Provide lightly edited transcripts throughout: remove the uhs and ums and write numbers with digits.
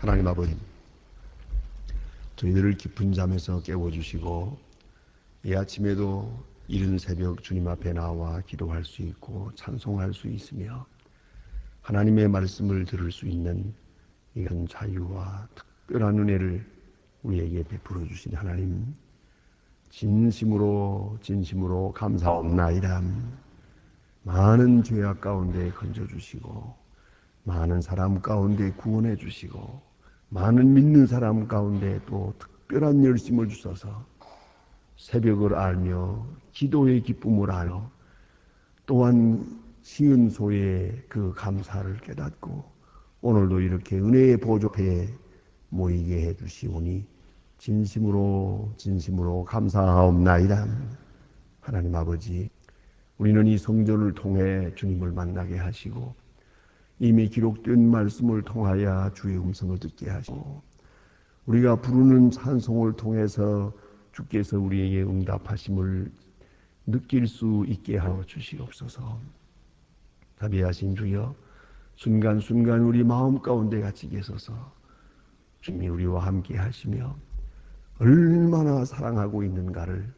하나님 아버지, 저희들을 깊은 잠에서 깨워주시고 이 아침에도 이른 새벽 주님 앞에 나와 기도할 수 있고 찬송할 수 있으며 하나님의 말씀을 들을 수 있는 이런 자유와 특별한 은혜를 우리에게 베풀어 주신 하나님, 진심으로 감사옵나이다. 많은 죄악 가운데 건져주시고 많은 사람 가운데 구원해 주시고 많은 믿는 사람 가운데 또 특별한 열심을 주셔서 새벽을 알며 기도의 기쁨을 알며 또한 시은소의 그 감사를 깨닫고 오늘도 이렇게 은혜의 보좌 앞에 모이게 해주시오니 진심으로 감사하옵나이다. 하나님 아버지, 우리는 이 성전을 통해 주님을 만나게 하시고 이미 기록된 말씀을 통하여 주의 음성을 듣게 하시고 우리가 부르는 찬송을 통해서 주께서 우리에게 응답하심을 느낄 수 있게 하여 주시옵소서. 자비하신 주여, 순간순간 우리 마음 가운데 같이 계셔서 주님이 우리와 함께 하시며 얼마나 사랑하고 있는가를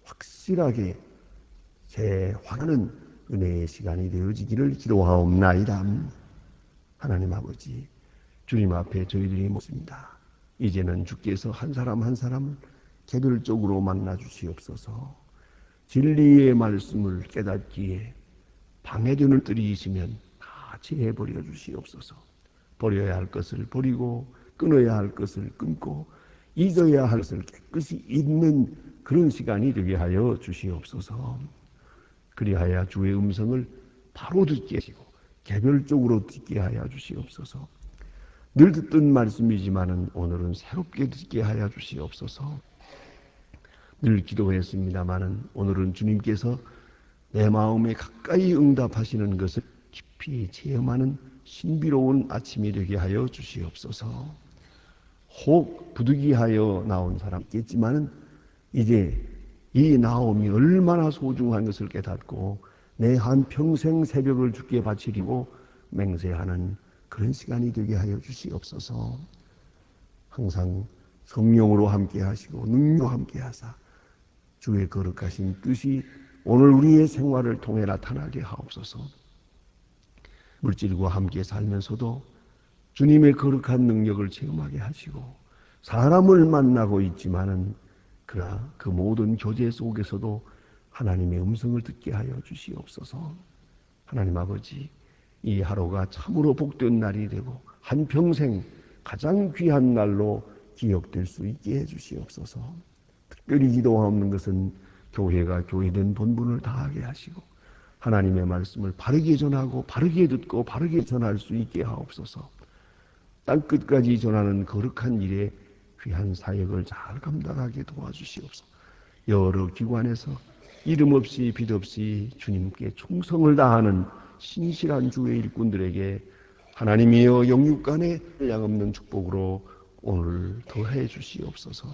확실하게 재확인하는 은혜의 시간이 되어지기를 기도하옵나이다. 하나님 아버지, 주님 앞에 저희들이 묻습니다. 이제는 주께서 한 사람 한 사람을 개별적으로 만나 주시옵소서. 진리의 말씀을 깨닫기에 방해되는 뜰이 있으면 다 제해버려 주시옵소서. 버려야 할 것을 버리고 끊어야 할 것을 끊고 잊어야 할 것을 깨끗이 잊는 그런 시간이 되게 하여 주시옵소서. 그리하여 주의 음성을 바로 듣게 하시고 개별적으로 듣게 하여 주시옵소서. 늘 듣던 말씀이지만은 오늘은 새롭게 듣게 하여 주시옵소서. 늘 기도했습니다마는 오늘은 주님께서 내 마음에 가까이 응답하시는 것을 깊이 체험하는 신비로운 아침이 되게 하여 주시옵소서. 혹 부득이하여 나온 사람 있겠지만은 이제 이 나옴이 얼마나 소중한 것을 깨닫고 내 한평생 새벽을 주께 바치리고 맹세하는 그런 시간이 되게 하여 주시옵소서. 항상 성령으로 함께 하시고 능력으로 함께 하사 주의 거룩하신 뜻이 오늘 우리의 생활을 통해 나타나게 하옵소서. 물질과 함께 살면서도 주님의 거룩한 능력을 체험하게 하시고 사람을 만나고 있지만은 그러나 그 모든 교제 속에서도 하나님의 음성을 듣게 하여 주시옵소서. 하나님 아버지, 이 하루가 참으로 복된 날이 되고 한평생 가장 귀한 날로 기억될 수 있게 해 주시옵소서. 특별히 기도하옵는 것은 교회가 교회된 본분을 다하게 하시고 하나님의 말씀을 바르게 전하고 바르게 듣고 바르게 전할 수 있게 하옵소서. 땅끝까지 전하는 거룩한 일에 귀한 사역을 잘 감당하게 도와주시옵소서. 여러 기관에서 이름 없이 빛 없이 주님께 충성을 다하는 신실한 주의 일꾼들에게 하나님이여 영육간에 양없는 축복으로 오늘 더해 주시옵소서.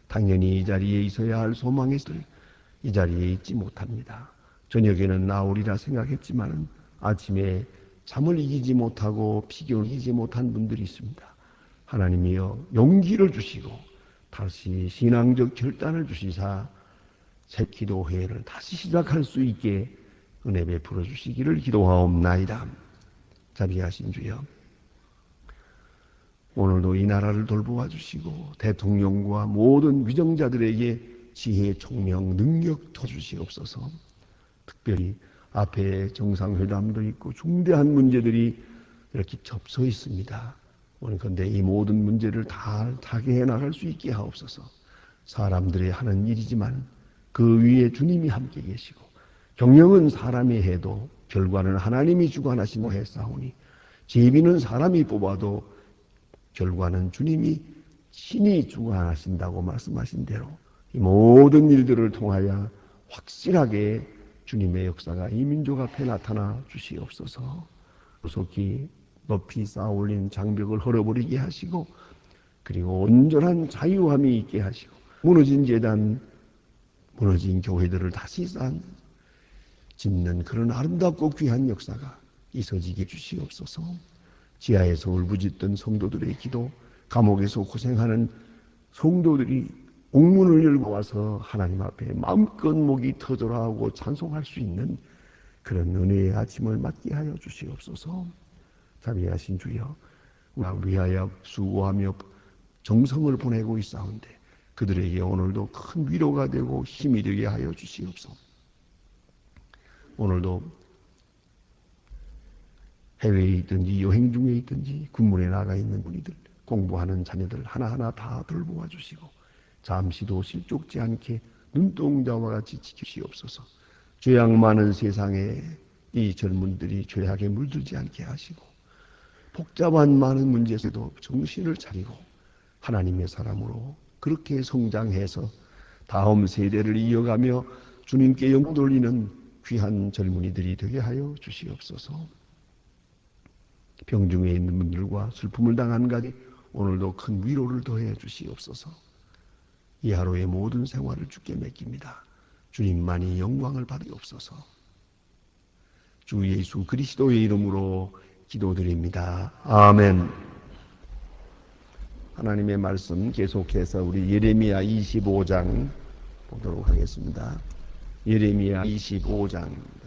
당연히 이 자리에 있어야 할 소망에서들 이 자리에 있지 못합니다. 저녁에는 나오리라 생각했지만 아침에 잠을 이기지 못하고 피곤을 이기지 못한 분들이 있습니다. 하나님이여 용기를 주시고 다시 신앙적 결단을 주시사 새 기도회를 다시 시작할 수 있게 은혜 베풀어 주시기를 기도하옵나이다. 자비하신 주여, 오늘도 이 나라를 돌보아 주시고 대통령과 모든 위정자들에게 지혜, 총명, 능력 터주시옵소서. 특별히 앞에 정상회담도 있고 중대한 문제들이 이렇게 접서 있습니다. 오늘 그런데 이 모든 문제를 다 타개해 나갈 수 있게 하옵소서. 사람들이 하는 일이지만 그 위에 주님이 함께 계시고 경영은 사람이 해도 결과는 하나님이 주관하시고 했사오니 제비는 사람이 뽑아도 결과는 주님이 신이 주관하신다고 말씀하신 대로 이 모든 일들을 통하여 확실하게 주님의 역사가 이 민족 앞에 나타나 주시옵소서. 속히 높이 쌓아올린 장벽을 헐어버리게 하시고 그리고 온전한 자유함이 있게 하시고 무너진 제단, 무너진 교회들을 다시 짓는 그런 아름답고 귀한 역사가 있어지게 주시옵소서. 지하에서 울부짖던 성도들의 기도, 감옥에서 고생하는 성도들이 옥문을 열고 와서 하나님 앞에 마음껏 목이 터져라 하고 찬송할 수 있는 그런 은혜의 아침을 맞게 하여 주시옵소서. 자비하신 주여, 우리를 위하여 수고하며 정성을 보내고 있사온데 그들에게 오늘도 큰 위로가 되고 힘이 되게 하여 주시옵소서. 오늘도 해외에 있든지 여행 중에 있든지 군문에 나가 있는 분이들, 공부하는 자녀들 하나하나 다 돌보아 주시고 잠시도 실족지 않게 눈동자와 같이 지키시옵소서. 죄악 많은 세상에 이 젊은들이 죄악에 물들지 않게 하시고 복잡한 많은 문제에서도 정신을 차리고 하나님의 사람으로 그렇게 성장해서 다음 세대를 이어가며 주님께 영광 돌리는 귀한 젊은이들이 되게 하여 주시옵소서. 병중에 있는 분들과 슬픔을 당한 가지 오늘도 큰 위로를 더해 주시옵소서. 이 하루의 모든 생활을 주께 맡깁니다. 주님만이 영광을 받으옵소서. 주 예수 그리스도의 이름으로 기도드립니다. 아멘. 하나님의 말씀 계속해서 우리 예레미야 25장 보도록 하겠습니다. 예레미야 25장입니다.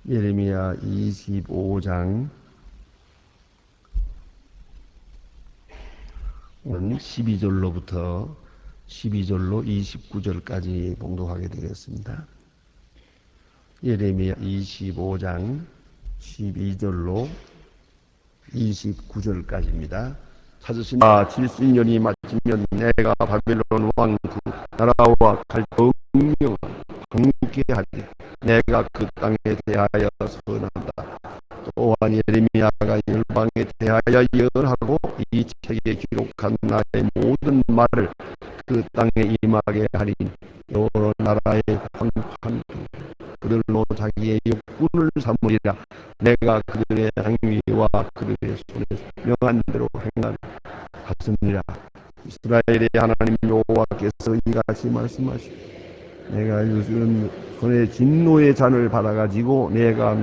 예레미야 25장 오늘 12절로부터 29절까지 봉독하게 되겠습니다. 예레미야 25장 12절로 29절까지입니다. 찾으시나 70년이 마치면 내가 바벨론 왕 그 나라와 갈등 명령을 방묻게 하리. 내가 그 땅에 대하여 선한다. 또한 예레미야가 열방에 대하여 예언하고 이 책에 기록한 나의 모든 말을 그 땅에 임하게 하리. 여러 나라의 황판 그들로 자기의 욕군을 삼으리라. 내가 그들의 행위와 그들의 손에 명한 대로 행하였으니라. 이스라엘의 하나님 여호와께서 이같이 말씀하시오. 내가 요즘 손에 진노의 잔을 받아가지고 내가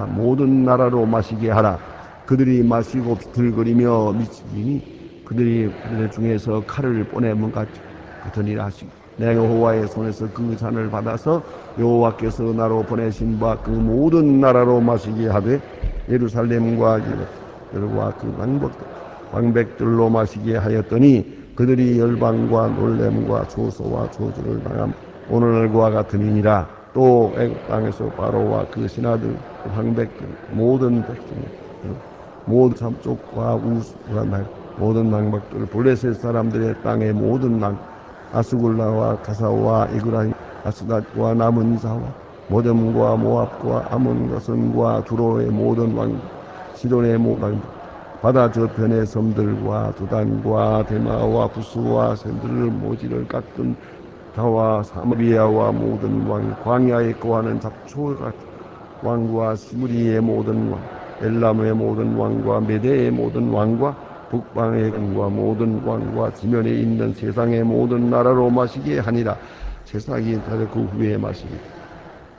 모든 나라로 마시게 하라. 그들이 마시고 비틀거리며 미치니 그들 중에서 칼을 보내면 같으니라 하시고 내가 여호와의 손에서 그 잔을 받아서 여호와께서 나로 보내신 바 그 모든 나라로 마시게 하되 예루살렘과 열과 그 방백들로 마시게 하였더니 그들이 열방과 놀램과 조소와 저주를 당함 오늘과 같으니라. 또 애굽 땅에서 바로와 그 신하들 그 방백들 모든 백성 모든 삼족과 우스와 모든 낭박들 블레셋 사람들의 땅의 모든 아스굴라와 가사와 이그라임 아스닷과 남은 자와 모뎀과 모압과 아몬과 선과 두로의 모든 왕 시돈의 모든 바다 저편의 섬들과 두단과 데마와 부스와 샌들을 모지를 깎은 다와 사마리아와 모든 왕 광야에 거하는 잡초가 왕과 시므리의 모든 왕 엘람의 모든 왕과 메대의 모든 왕과 북방의 왕과 모든 왕과 지면에 있는 세상의 모든 나라로 마시게 하니라. 세상이 그 후에 마시리.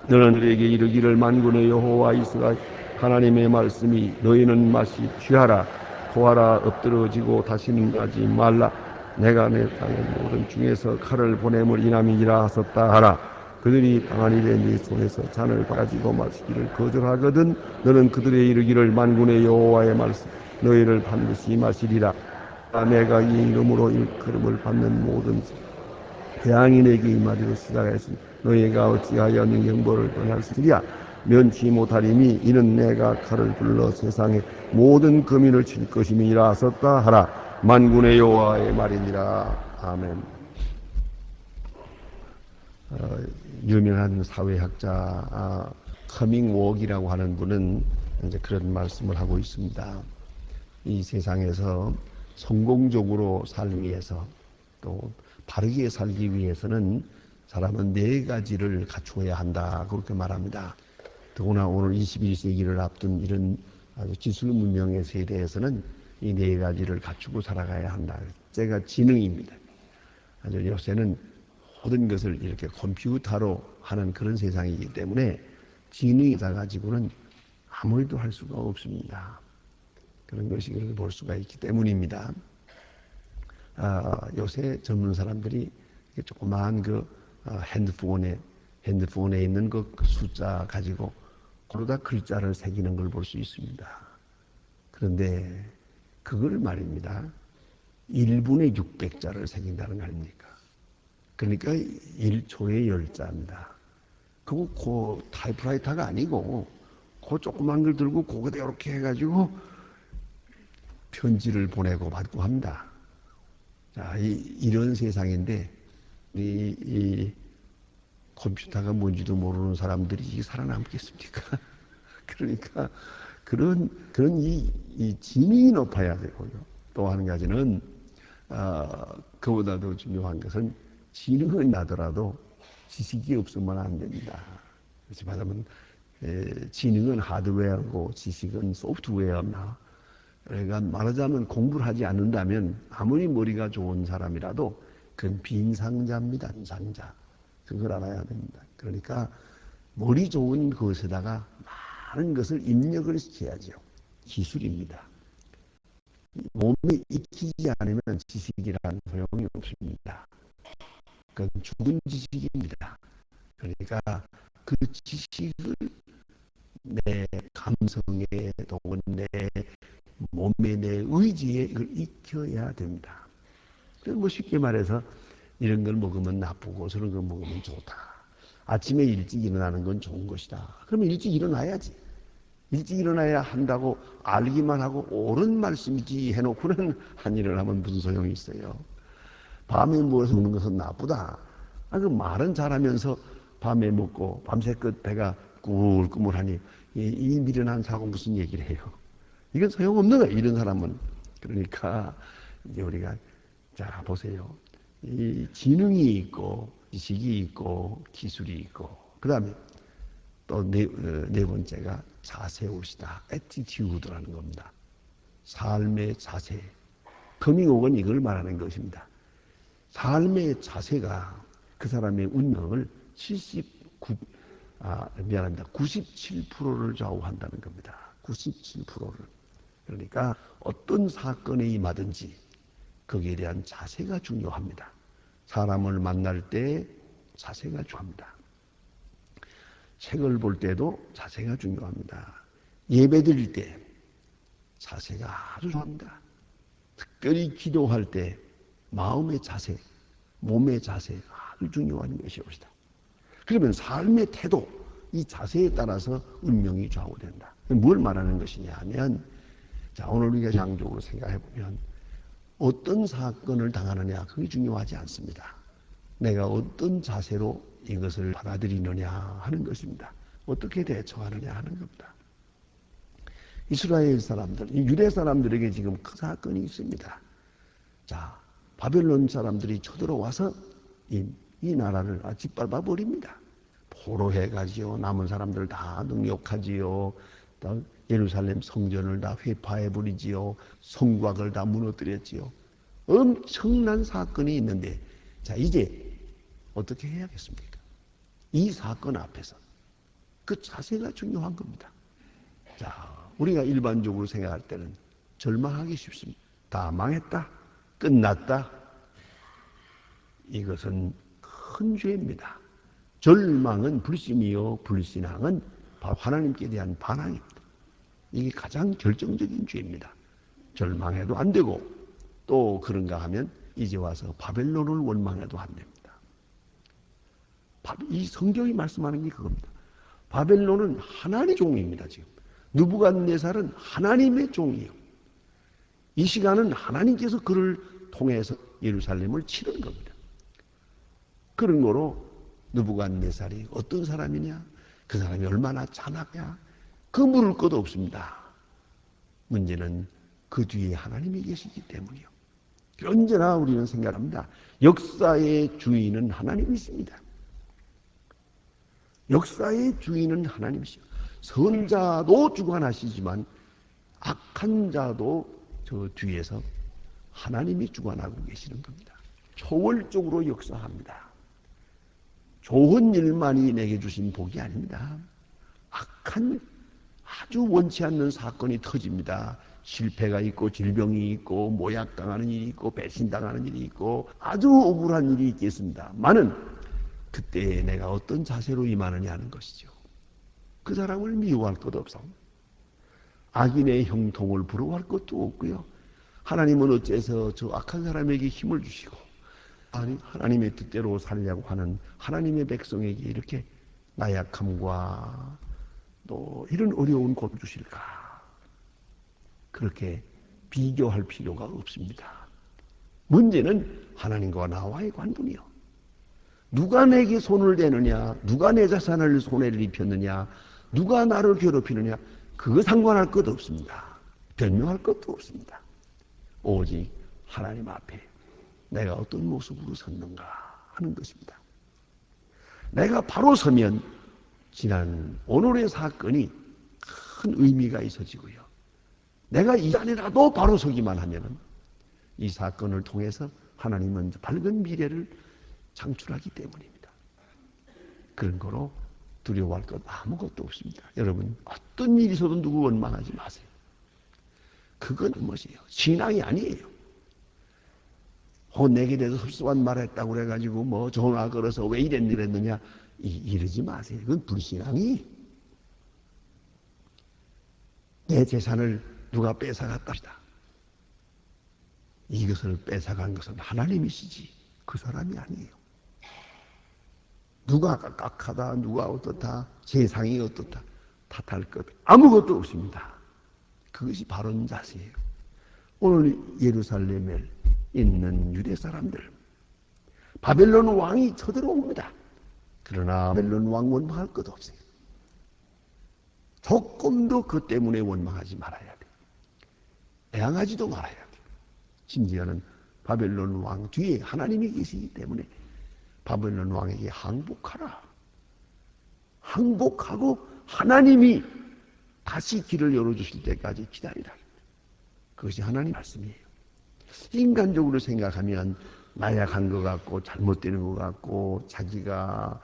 너는 그에게 이르기를 만군의 여호와 이스라엘 하나님의 말씀이 너희는 취하라 토하라 엎드러지고 다시는 가지 말라. 내가 내 땅의 모든 중에서 칼을 보냄을 인함이니라 하셨다 하라. 그들이 방한 일에 네 손에서 잔을 가지고 마시기를 거절하거든 너는 그들의 이르기를 만군의 여호와의 말씀 너희를 반드시 마시리라. 내가 이 이름으로 일컬음을 받는 모든 대항인에게 이 말이로 시작하였으니 너희가 어찌하여 네 형벌을 떠날 수 있으랴. 면치 못하리니 이는 내가 칼을 불러 세상의 모든 거민을 칠 것임이라 하셨다 하라. 만군의 여호와의 말이니라. 아멘. 유명한 사회학자 커밍웍이라고 하는 분은 이제 그런 말씀을 하고 있습니다. 이 세상에서 성공적으로 살기 위해서 또 바르게 살기 위해서는 사람은 네 가지를 갖추어야 한다 그렇게 말합니다. 더구나 오늘 21세기를 앞둔 이런 아주 기술 문명의 세대에서는 이 네 가지를 갖추고 살아가야 한다. 제가 지능입니다. 아주 요새는 모든 것을 이렇게 컴퓨터로 하는 그런 세상이기 때문에 지능이 가지고는 아무리도 할 수가 없습니다. 그런 것이 볼 수가 있기 때문입니다. 요새 젊은 사람들이 조그마한 핸드폰에 있는 그 숫자 가지고 그러다 글자를 새기는 걸 볼 수 있습니다. 그런데 그걸 말입니다. 1분에 600자를 새긴다는 거 아닙니까? 그러니까 1초에 10자입니다. 그거 타이프라이터가 아니고 그 조그만 걸 들고 그거다 이렇게 해가지고 편지를 보내고 받고 합니다. 자, 이런 세상인데 이 컴퓨터가 뭔지도 모르는 사람들이 살아남겠습니까? 그러니까 그런 이 지능이 높아야 되고요. 또 한 가지는 그보다도 중요한 것은 지능은 나더라도 지식이 없으면 안 됩니다. 그렇지 말하면 지능은 하드웨어고 지식은 소프트웨어나 그러니까 말하자면 공부를 하지 않는다면 아무리 머리가 좋은 사람이라도 그건 빈상자입니다. 빈상자. 그걸 알아야 됩니다. 그러니까 머리 좋은 것에다가 많은 것을 입력을 시켜야죠. 기술입니다. 몸에 익히지 않으면 지식이라는 소용이 없습니다. 그건 죽은 지식입니다. 그러니까 그 지식을 내 감성에 또는 내 몸에 내 의지에 이걸 익혀야 됩니다. 그래서 쉽게 말해서 이런 걸 먹으면 나쁘고 저런 걸 먹으면 좋다. 아침에 일찍 일어나는 건 좋은 것이다. 그러면 일찍 일어나야지. 일찍 일어나야 한다고 알기만 하고 옳은 말씀이지 해놓고는 한 일을 하면 무슨 소용이 있어요. 밤에 무엇을 먹는 것은 나쁘다. 그 말은 잘하면서 밤에 먹고 밤새껏 배가 꾸물꾸물하니 이 미련한 사고 무슨 얘기를 해요. 이건 소용없는 거예요. 이런 사람은. 그러니까 이제 우리가 자 보세요. 이 지능이 있고 지식이 있고 기술이 있고 그 다음에 또 네 번째가 자세옷이다. 애티튜드라는 겁니다. 삶의 자세. 커밍옥은 이걸 말하는 것입니다. 삶의 자세가 그 사람의 운명을 97%를 좌우한다는 겁니다. 97%를. 그러니까 어떤 사건에 임하든지 거기에 대한 자세가 중요합니다. 사람을 만날 때 자세가 중요합니다. 책을 볼 때도 자세가 중요합니다. 예배 드릴 때 자세가 아주 중요합니다. 특별히 기도할 때 마음의 자세, 몸의 자세 아주 중요한 것이옵니다. 그러면 삶의 태도, 이 자세에 따라서 운명이 좌우된다. 뭘 말하는 것이냐 하면 자, 오늘 우리가 장적으로 생각해 보면 어떤 사건을 당하느냐 그게 중요하지 않습니다. 내가 어떤 자세로 이것을 받아들이느냐 하는 것입니다. 어떻게 대처하느냐 하는 겁니다. 이스라엘 사람들, 유대 사람들에게 지금 큰 사건이 있습니다. 자, 바벨론 사람들이 쳐들어와서 이 나라를 짓밟아 버립니다. 포로해가지요. 남은 사람들 다 능욕하지요. 예루살렘 성전을 다 회파해 버리지요. 성곽을 다 무너뜨렸지요. 엄청난 사건이 있는데 자 이제 어떻게 해야겠습니까? 이 사건 앞에서 그 자세가 중요한 겁니다. 자, 우리가 일반적으로 생각할 때는 절망하기 쉽습니다. 다 망했다. 끝났다. 이것은 큰 죄입니다. 절망은 불신이요 불신앙은 바로 하나님께 대한 반항입니다. 이게 가장 결정적인 죄입니다. 절망해도 안 되고 또 그런가 하면 이제 와서 바벨론을 원망해도 안 됩니다. 이 성경이 말씀하는 게 그겁니다. 바벨론은 하나님의 종입니다. 지금 느부갓네살은 하나님의 종이에요. 이 시간은 하나님께서 그를 통해서 예루살렘을 치는 겁니다. 그런 거로 느부갓네살이 어떤 사람이냐, 그 사람이 얼마나 잔악냐, 그 물을 것도 없습니다. 문제는 그 뒤에 하나님이 계시기 때문이요. 언제나 우리는 생각합니다. 역사의 주인은 하나님이십니다. 역사의 주인은 하나님이시죠. 선자도 주관하시지만 악한 자도 저 뒤에서 하나님이 주관하고 계시는 겁니다. 초월적으로 역사합니다. 좋은 일만이 내게 주신 복이 아닙니다. 악한 아주 원치 않는 사건이 터집니다. 실패가 있고 질병이 있고 모약당하는 일이 있고 배신당하는 일이 있고 아주 억울한 일이 있겠습니다만은 그때 내가 어떤 자세로 임하느냐 하는 것이죠. 그 사람을 미워할 것도 없어. 악인의 형통을 부러워할 것도 없고요. 하나님은 어째서 저 악한 사람에게 힘을 주시고 아니 하나님의 뜻대로 살려고 하는 하나님의 백성에게 이렇게 나약함과 또 이런 어려운 곳을 주실까? 그렇게 비교할 필요가 없습니다. 문제는 하나님과 나와의 관분이요. 누가 내게 손을 대느냐, 누가 내 자산을 손해를 입혔느냐, 누가 나를 괴롭히느냐, 그거 상관할 것도 없습니다. 변명할 것도 없습니다. 오직 하나님 앞에 내가 어떤 모습으로 섰는가 하는 것입니다. 내가 바로 서면 지난 오늘의 사건이 큰 의미가 있어지고요. 내가 이 자리라도 바로 서기만 하면 이 사건을 통해서 하나님은 밝은 미래를 창출하기 때문입니다. 그런 거로 두려워할 것 아무것도 없습니다. 여러분 어떤 일이 있어도 누구 원망하지 마세요. 그건 무엇이에요? 신앙이 아니에요. 내게 대해서 흡수한 말했다고 그래가지고 뭐 전화 걸어서 왜 이랬느냐 이러지 마세요. 그건 불신앙이. 내 재산을 누가 뺏어갔다. 이것을 뺏어간 것은 하나님이시지 그 사람이 아니에요. 누가 깍하다 누가 어떻다 세상이 어떻다 탓할 것 아무것도 없습니다. 그것이 바른 자세예요. 오늘 예루살렘에 있는 유대 사람들 바벨론 왕이 쳐들어옵니다. 그러나 바벨론 왕 원망할 것 없어요. 조금도 그 때문에 원망하지 말아야 돼요. 애항하지도 말아야 돼요. 심지어는 바벨론 왕 뒤에 하나님이 계시기 때문에 바벨론 왕에게 항복하라. 항복하고 하나님이 다시 길을 열어주실 때까지 기다리라. 그것이 하나님 말씀이에요. 인간적으로 생각하면 나약한 것 같고 잘못되는 것 같고 자기가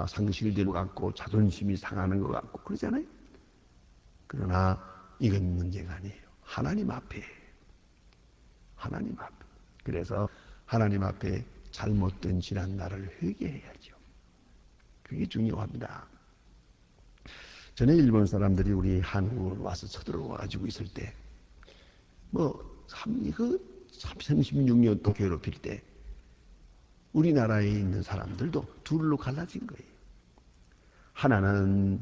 상실되는 것 같고 자존심이 상하는 것 같고 그러잖아요. 그러나 이건 문제가 아니에요. 하나님 앞에 그래서 하나님 앞에 잘못된 지난 날을 회개해야죠. 그게 중요합니다. 전에 일본 사람들이 우리 한국을 와서 쳐들어와가지고 있을 때, 36년 또 괴롭힐 때, 우리나라에 있는 사람들도 둘로 갈라진 거예요. 하나는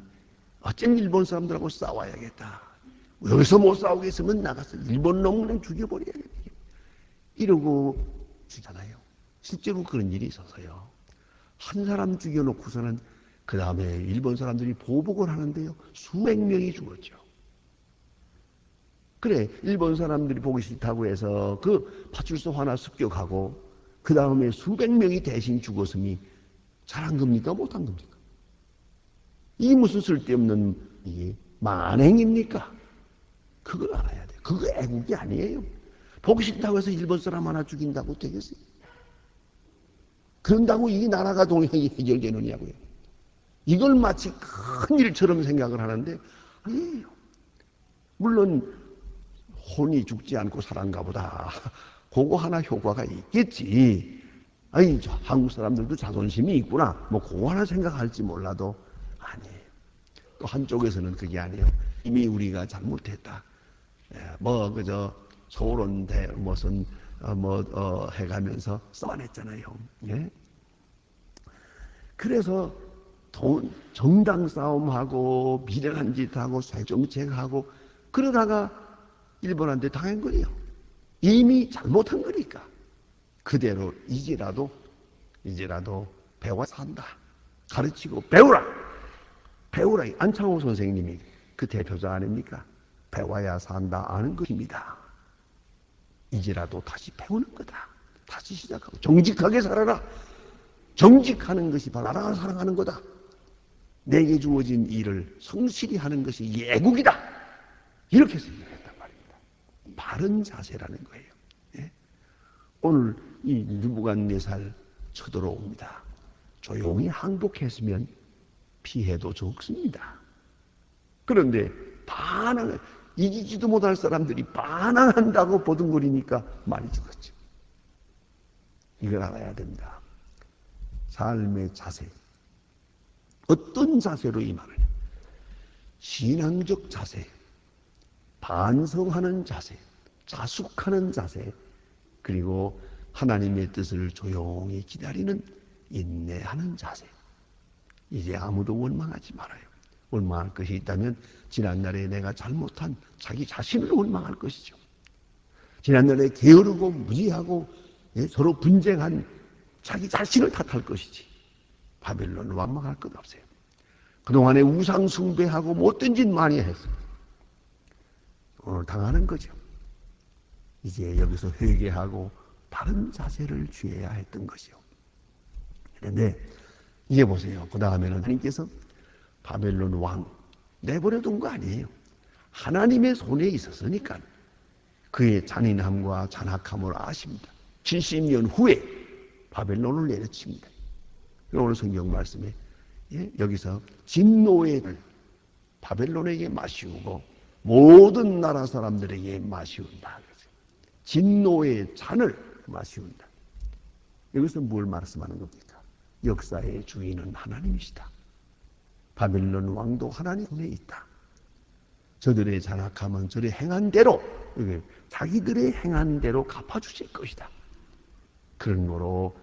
어쩐 일본 사람들하고 싸워야겠다. 여기서 못 싸우겠으면 나가서 일본 놈은 죽여버려야겠다. 이러고 주잖아요. 실제로 그런 일이 있어서요. 한 사람 죽여놓고서는 그 다음에 일본 사람들이 보복을 하는데요. 수백 명이 죽었죠. 그래, 일본 사람들이 보기 싫다고 해서 그 파출소 하나 습격하고 그 다음에 수백 명이 대신 죽었음이 잘한 겁니까? 못한 겁니까? 이게 무슨 쓸데없는 이게 만행입니까? 그걸 알아야 돼요. 그거 애국이 아니에요. 보기 싫다고 해서 일본 사람 하나 죽인다고 되겠어요? 그런다고 이 나라가 동양이 해결되느냐고요. 이걸 마치 큰 일처럼 생각을 하는데 아니에요. 물론 혼이 죽지 않고 살았는가 보다. 그거 하나 효과가 있겠지. 아니 한국 사람들도 자존심이 있구나. 그거 하나 생각할지 몰라도 아니에요. 또 한쪽에서는 그게 아니에요. 이미 우리가 잘못했다. 그저 서울온 무슨 해가면서 써냈잖아요. 예? 그래서 정당 싸움하고 미련한 짓하고 정책하고 그러다가 일본한테 당한 거예요. 이미 잘못한 거니까. 그대로 이제라도 배워 산다. 가르치고 배우라. 안창호 선생님이 그 대표자 아닙니까? 배워야 산다 아는 것입니다. 이제라도 다시 배우는 거다. 다시 시작하고 정직하게 살아라. 정직하는 것이 바로 나라를 사랑하는 거다. 내게 주어진 일을 성실히 하는 것이 애국이다. 이렇게 생각했단 말입니다. 바른 자세라는 거예요. 예? 오늘 이 느부갓네살 쳐들어옵니다. 조용히 항복했으면 피해도 적습니다. 그런데 이기지도 못할 사람들이 반항한다고 보둥거리니까 많이 죽었죠. 이걸 알아야 됩니다. 삶의 자세. 어떤 자세로 임하느냐. 신앙적 자세, 반성하는 자세, 자숙하는 자세, 그리고 하나님의 뜻을 조용히 기다리는 인내하는 자세. 이제 아무도 원망하지 말아요. 원망할 것이 있다면 지난날에 내가 잘못한 자기 자신을 원망할 것이죠. 지난날에 게으르고 무지하고 서로 분쟁한 자기 자신을 탓할 것이지 바벨론 원망할 것 없어요. 그동안에 우상 숭배하고 못된 짓 많이 했어요. 오늘 당하는 거죠. 이제 여기서 회개하고 바른 자세를 취해야 했던 것이요. 그런데 이제 보세요. 그 다음에는 하나님께서 바벨론 왕 내버려둔 거 아니에요. 하나님의 손에 있었으니까 그의 잔인함과 잔악함을 아십니다. 70년 후에 바벨론을 내려칩니다. 오늘 성경 말씀에 여기서 진노의 바벨론에게 마시우고 모든 나라 사람들에게 마시운다. 진노의 잔을 마시운다. 여기서 뭘 말씀하는 겁니까? 역사의 주인은 하나님이시다. 바벨론 왕도 하나님 손에 있다. 저들의 잔악함은 저들의 행한 대로, 자기들의 행한 대로 갚아주실 것이다. 그런 거로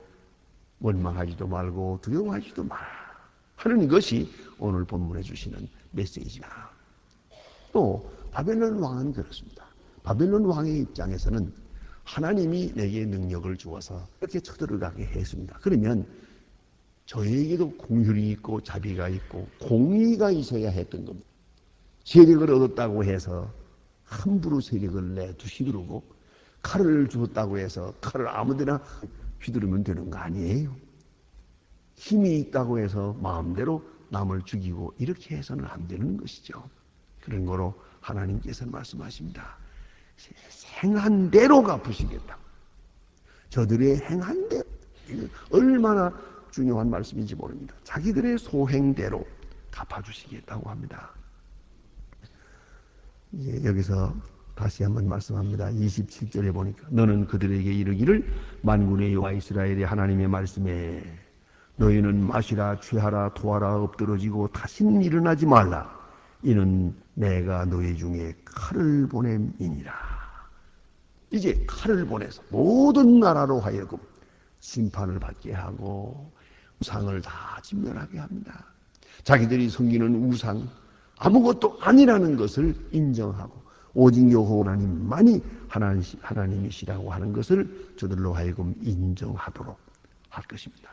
원망하지도 말고 두려워하지도 마라 하는 것이 오늘 본문에 주시는 메시지입니다. 또 바벨론 왕은 그렇습니다. 바벨론 왕의 입장에서는 하나님이 내게 능력을 주어서 이렇게 쳐들어가게 했습니다. 그러면 저에게도 공율이 있고 자비가 있고 공의가 있어야 했던 겁니다. 세력을 얻었다고 해서 함부로 세력을 내두시두르고 칼을 주었다고 해서 칼을 아무데나 휘두르면 되는 거 아니에요. 힘이 있다고 해서 마음대로 남을 죽이고 이렇게 해서는 안 되는 것이죠. 그런 거로 하나님께서는 말씀하십니다. 행한 대로 갚으시겠다. 저들의 행한 대로. 얼마나 중요한 말씀인지 모릅니다. 자기들의 소행대로 갚아주시겠다고 합니다. 여기서 다시 한번 말씀합니다. 27절에 보니까 너는 그들에게 이르기를 만군의 여호와 이스라엘의 하나님의 말씀에 너희는 마시라 취하라 토하라 엎드러지고 다시는 일어나지 말라. 이는 내가 너희 중에 칼을 보냄이니라. 이제 칼을 보내서 모든 나라로 하여금 심판을 받게 하고 우상을 다 진멸하게 합니다. 자기들이 섬기는 우상 아무것도 아니라는 것을 인정하고 오직 여호와 하나님만이 하나님이시라고 하는 것을 저들로 하여금 인정하도록 할 것입니다.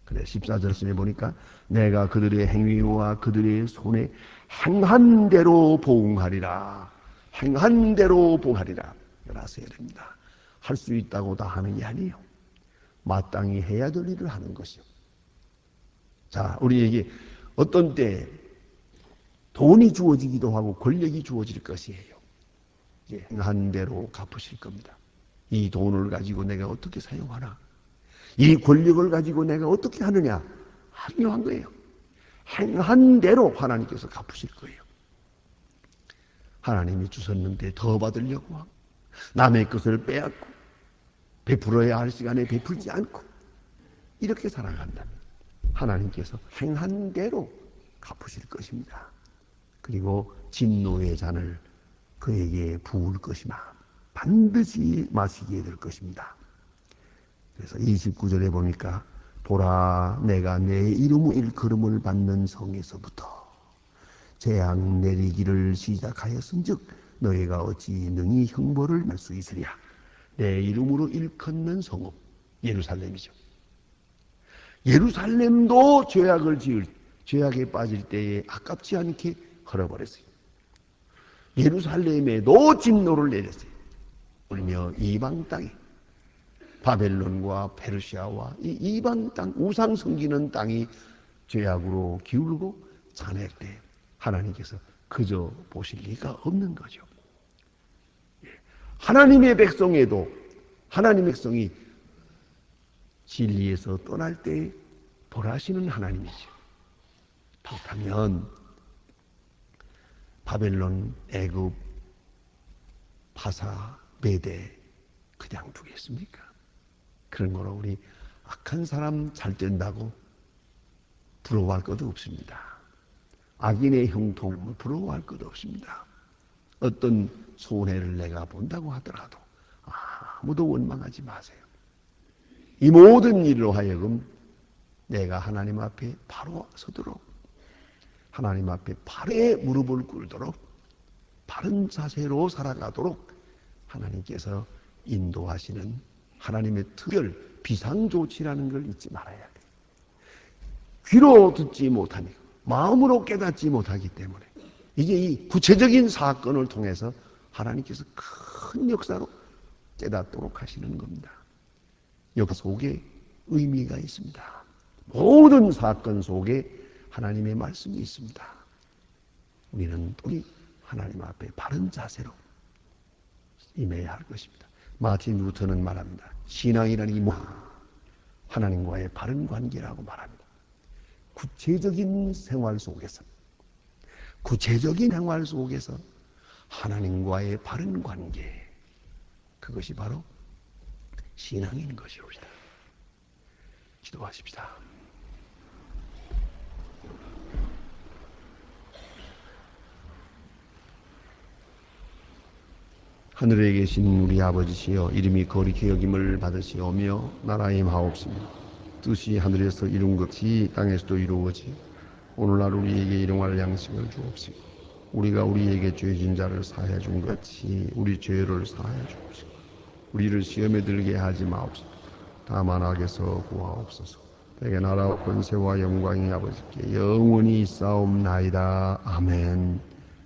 그래 14절에 보니까 내가 그들의 행위와 그들의 손에 행한 대로 보응하리라. 행한 대로 보응하리라. 알아서야 됩니다. 할 수 있다고 다 하는 게 아니에요. 마땅히 해야 될 일을 하는 것이요. 자, 우리에게 어떤 때 돈이 주어지기도 하고 권력이 주어질 것이에요. 행한 대로 갚으실 겁니다. 이 돈을 가지고 내가 어떻게 사용하나? 이 권력을 가지고 내가 어떻게 하느냐? 중요한 거예요. 행한 대로 하나님께서 갚으실 거예요. 하나님이 주셨는데 더 받으려고 하고 남의 것을 빼앗고 베풀어야 할 시간에 베풀지 않고 이렇게 살아간다면 하나님께서 행한 대로 갚으실 것입니다. 그리고 진노의 잔을 그에게 부을 것이나 반드시 마시게 될 것입니다. 그래서 29절에 보니까 보라 내가 내 이름의 일컬음을 받는 성에서부터 재앙 내리기를 시작하였은즉 너희가 어찌 능히 형벌을 낼 수 있으랴. 내 이름으로 일컫는 성읍 예루살렘이죠. 예루살렘도 죄악에 빠질 때에 아깝지 않게 헐어버렸어요. 예루살렘에도 진노를 내렸어요. 울며 이방 땅에 바벨론과 페르시아와 이 이방 땅 우상 섬기는 땅이 죄악으로 기울고 잔할 때 하나님께서 그저 보실 리가 없는 거죠. 하나님의 백성에도 하나님의 백성이 진리에서 떠날 때 벌하시는 하나님이죠. 그렇다면 바벨론, 애굽, 바사, 메대 그냥 두겠습니까? 그런 거로 우리 악한 사람 잘 된다고 부러워할 것도 없습니다. 악인의 형통을 부러워할 것도 없습니다. 어떤 손해를 내가 본다고 하더라도 아무도 원망하지 마세요. 이 모든 일로 하여금 내가 하나님 앞에 바로 서도록, 하나님 앞에 발에 무릎을 꿇도록, 바른 자세로 살아가도록 하나님께서 인도하시는 하나님의 특별 비상조치라는 걸 잊지 말아야 돼요. 귀로 듣지 못하니 마음으로 깨닫지 못하기 때문에 이제 이 구체적인 사건을 통해서 하나님께서 큰 역사로 깨닫도록 하시는 겁니다. 역사 속에 의미가 있습니다. 모든 사건 속에 하나님의 말씀이 있습니다. 우리는 우리 하나님 앞에 바른 자세로 임해야 할 것입니다. 마틴 루터는 말합니다. 신앙이라는 이 하나님과의 바른 관계라고 말합니다. 구체적인 생활 속에서 하나님과의 바른 관계, 그것이 바로 신앙인 것이옵니다. 기도하십시다. 하늘에 계신 우리 아버지시여, 이름이 거룩히 여김을 받으시오며 나라의 임하옵시며 뜻이 하늘에서 이룬 것이 땅에서도 이루어지 오늘날 우리에게 일용할 양식을 주옵시고 우리가 우리에게 죄진 자를 사하여 준 같이 우리 죄를 사하여 주옵시고 우리를 시험에 들게 하지 마옵소서. 다만 악에서 구하옵소서. 내게 나라와 권세와 영광이 아버지께 영원히 있사옵나이다. 아멘.